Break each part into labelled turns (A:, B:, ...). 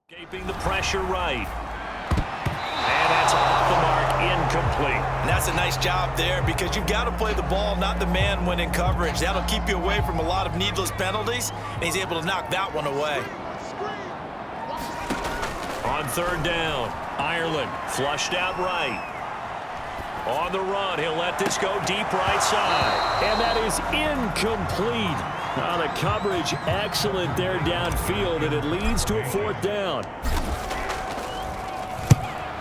A: Escaping the pressure right. And that's off the mark, incomplete.
B: And that's a nice job there because you've got to play the ball, not the man when in coverage. That'll keep you away from a lot of needless penalties, and he's able to knock that one away.
A: On third down, Ireland flushed out right. On the run, he'll let this go deep right side. And that is incomplete. The coverage excellent there downfield, and it leads to a fourth down.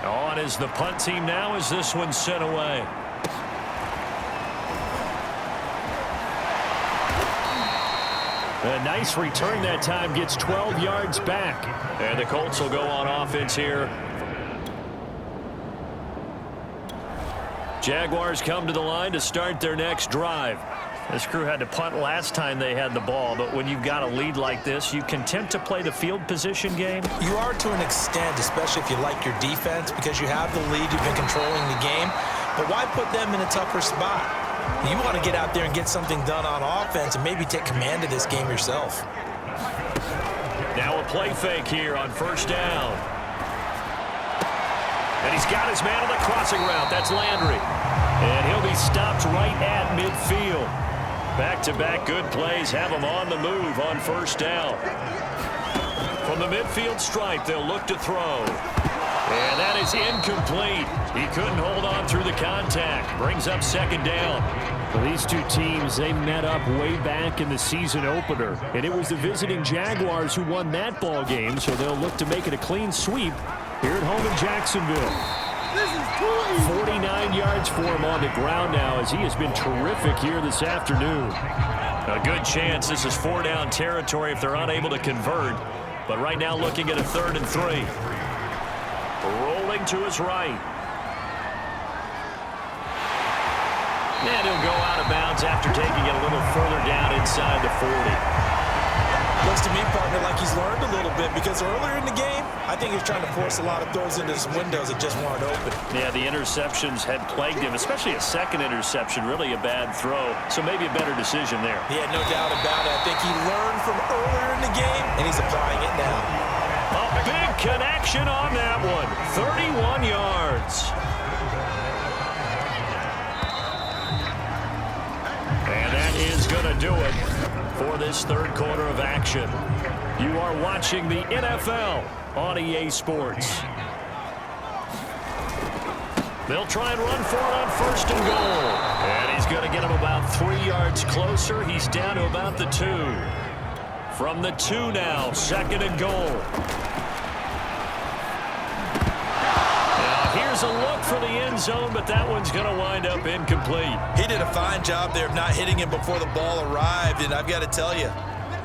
A: On is the punt team now as this one's sent away. A nice return that time, gets 12 yards back. And the Colts will go on offense here. Jaguars come to the line to start their next drive. This crew had to punt last time they had the ball, but when you've got a lead like this, you content to play the field position game?
B: You are to an extent, especially if you like your defense, because you have the lead, you've been controlling the game. But why put them in a tougher spot? You want to get out there and get something done on offense and maybe take command of this game yourself.
A: Now a play fake here on first down. And he's got his man on the crossing route. That's Landry. And he'll be stopped right at midfield. Back-to-back good plays have him on the move on first down. From the midfield stripe, they'll look to throw. And that is incomplete. He couldn't hold on through the contact. Brings up second down.
C: Well, these two teams, they met up way back in the season opener. And it was the visiting Jaguars who won that ball game, so they'll look to make it a clean sweep here at home in Jacksonville. 49 yards for him on the ground now as he has been terrific here this afternoon.
A: A good chance this is 4-down territory if they're unable to convert. But right now looking at a 3rd and 3. Rolling to his right. And he'll go out of bounds after taking it a little further down inside the 40.
B: Looks to me, partner, like he's learned a little bit because earlier in the game, I think he was trying to force a lot of throws into some windows that just weren't open.
A: Yeah, the interceptions had plagued him, especially a second interception, really a bad throw. So maybe a better decision there.
B: Yeah, no doubt about it. I think he learned from earlier in the game, and he's applying it now.
A: A big connection on that one. 31 yards. And that is going to do it for this third quarter of action. You are watching the NFL on EA Sports. They'll try and run for it on first and goal. And he's going to get him about 3 yards closer. He's down to about the 2. From the 2 now, second and goal. Now here's a look for the end zone, but that one's going to wind up incomplete.
B: He did a fine job there of not hitting him before the ball arrived, and I've got to tell you,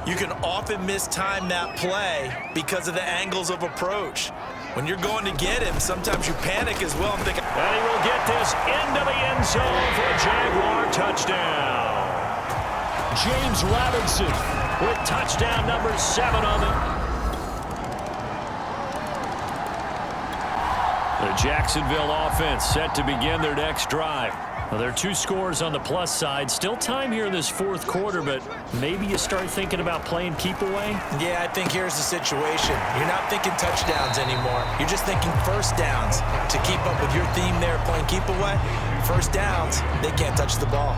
B: you can often mistime that play because of the angles of approach. When you're going to get him, sometimes you panic as well. I'm thinking,
A: and he will get this into the end zone for a Jaguar touchdown. James Robinson with touchdown number 7 on them. The Jacksonville offense set to begin their next drive. Well, there are 2 scores on the plus side. Still time here in this fourth quarter, but maybe you start thinking about playing keep away?
B: Yeah, I think here's the situation. You're not thinking touchdowns anymore. You're just thinking first downs. To keep up with your theme there, playing keep away, first downs, they can't touch the ball.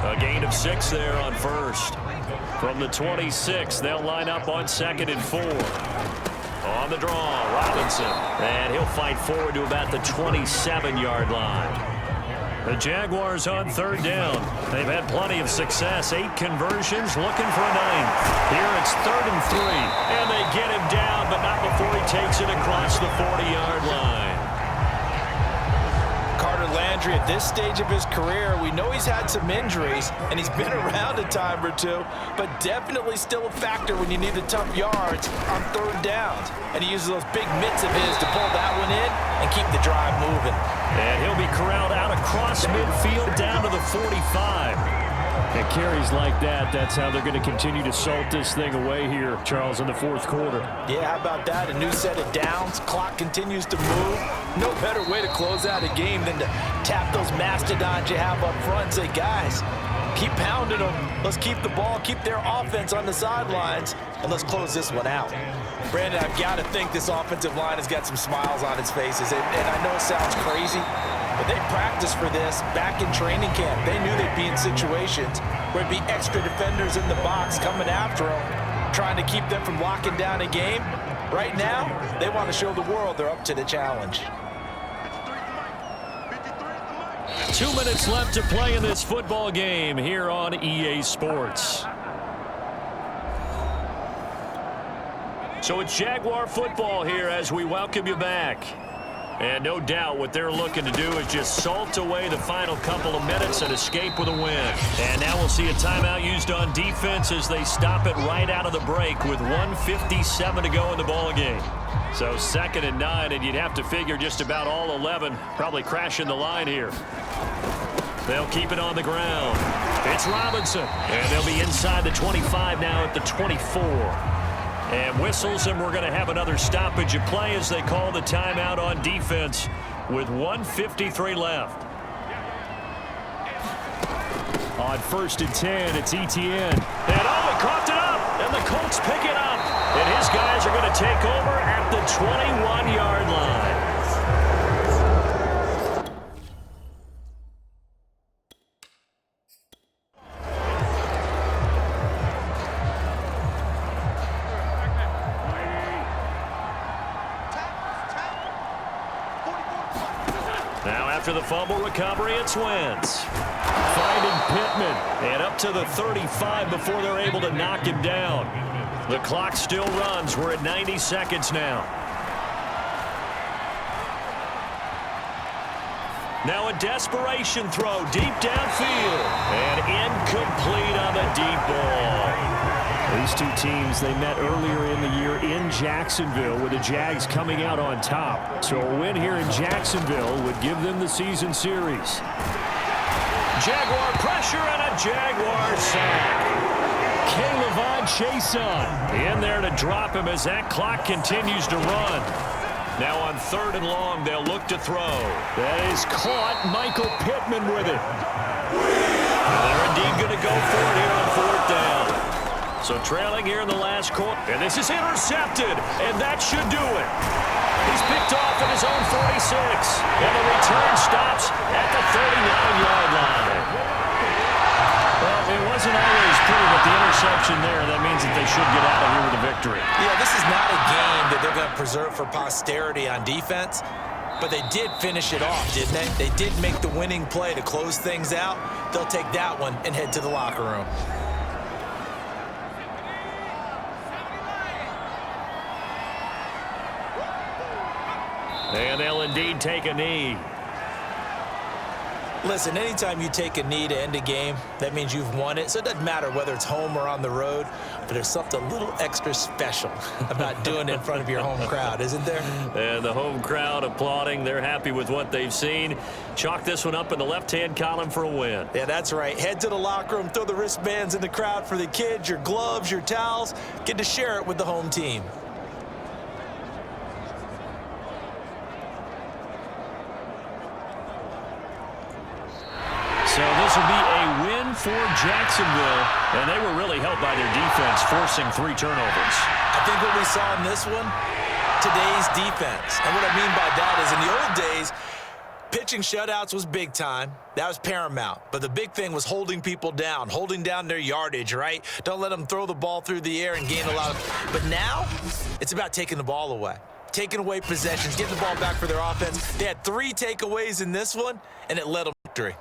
A: A gain of 6 there on first. From the 26, they'll line up on 2nd and 4. On the draw, Robinson. And he'll fight forward to about the 27-yard line. The Jaguars on 3rd down. They've had plenty of success. 8 conversions, looking for a 9th. Here it's 3rd and 3. And they get him down, but not before he takes it across the 40-yard line.
B: Carter Landry, at this stage of his career, we know he's had some injuries, and he's been around a time or 2, but definitely still a factor when you need the tough yards on 3rd downs. And he uses those big mitts of his to pull that one in and keep the drive moving.
A: And he'll be corralled out across midfield down to the 45.
C: And carries like that, that's how they're going to continue to salt this thing away here, Charles, in the fourth quarter.
B: Yeah, how about that? A new set of downs. Clock continues to move. No better way to close out a game than to tap those mastodons you have up front and say, guys, keep pounding them. Let's keep the ball, keep their offense on the sidelines, and let's close this one out. Brandon, I've got to think this offensive line has got some smiles on its faces. And I know it sounds crazy, but they practiced for this back in training camp. They knew they'd be in situations where it'd be extra defenders in the box coming after them, trying to keep them from locking down a game. Right now, they want to show the world they're up to the challenge.
A: 2 minutes left to play in this football game here on EA Sports. So it's Jaguar football here as we welcome you back. And no doubt what they're looking to do is just salt away the final couple of minutes and escape with a win. And now we'll see a timeout used on defense as they stop it right out of the break with 1:57 to go in the ball game. So 2nd and 9, and you'd have to figure just about all 11 probably crashing the line here. They'll keep it on the ground. It's Robinson, and they'll be inside the 25 now at the 24. And whistles, and we're going to have another stoppage of play as they call the timeout on defense with 1:53 left.
C: On 1st and 10, it's Etienne.
A: And he coughed it up, and the Colts pick it up. And his guys are going to take over at the 21-yard line. Now after the fumble recovery, it's Wentz. Finding Pittman. And up to the 35 before they're able to knock him down. The clock still runs. We're at 90 seconds now. Now a desperation throw deep downfield. And incomplete on the deep ball.
C: These two teams, they met earlier in the year in Jacksonville with the Jags coming out on top. So a win here in Jacksonville would give them the season series.
A: Jaguar pressure and a Jaguar sack.
C: K'Lavon Chaisson
A: in there to drop him as that clock continues to run. Now on 3rd and long, they'll look to throw.
C: That is caught. Michael Pittman with it.
A: And they're indeed going to go for it here on 4th down. So trailing here in the last quarter. And this is intercepted. And that should do it. He's picked off at his own 46. And the return stops at the 39-yard line. Well, it wasn't always pretty, but the interception there, that means that they should get out of here with a victory.
B: Yeah, this is not a game that they're going to preserve for posterity on defense, but they did finish it off, didn't they? They did make the winning play to close things out. They'll take that one and head to the locker room.
A: And they'll indeed take a knee.
B: Listen, anytime you take a knee to end a game, that means you've won it. So it doesn't matter whether it's home or on the road, but there's something a little extra special about doing it in front of your home crowd, isn't there?
A: And the home crowd applauding. They're happy with what they've seen. Chalk this one up in the left-hand column for a win.
B: Yeah, that's right. Head to the locker room, throw the wristbands in the crowd for the kids, your gloves, your towels. Get to share it with the home team.
A: So this will be a win for Jacksonville, and they were really helped by their defense, forcing 3 turnovers.
B: I think what we saw in this one, today's defense. And what I mean by that is in the old days, pitching shutouts was big time. That was paramount. But the big thing was holding people down, holding down their yardage, right? Don't let them throw the ball through the air and gain a lot of... But now, it's about taking the ball away. Taking away possessions, getting the ball back for their offense. They had 3 takeaways in this one, and it led them to victory.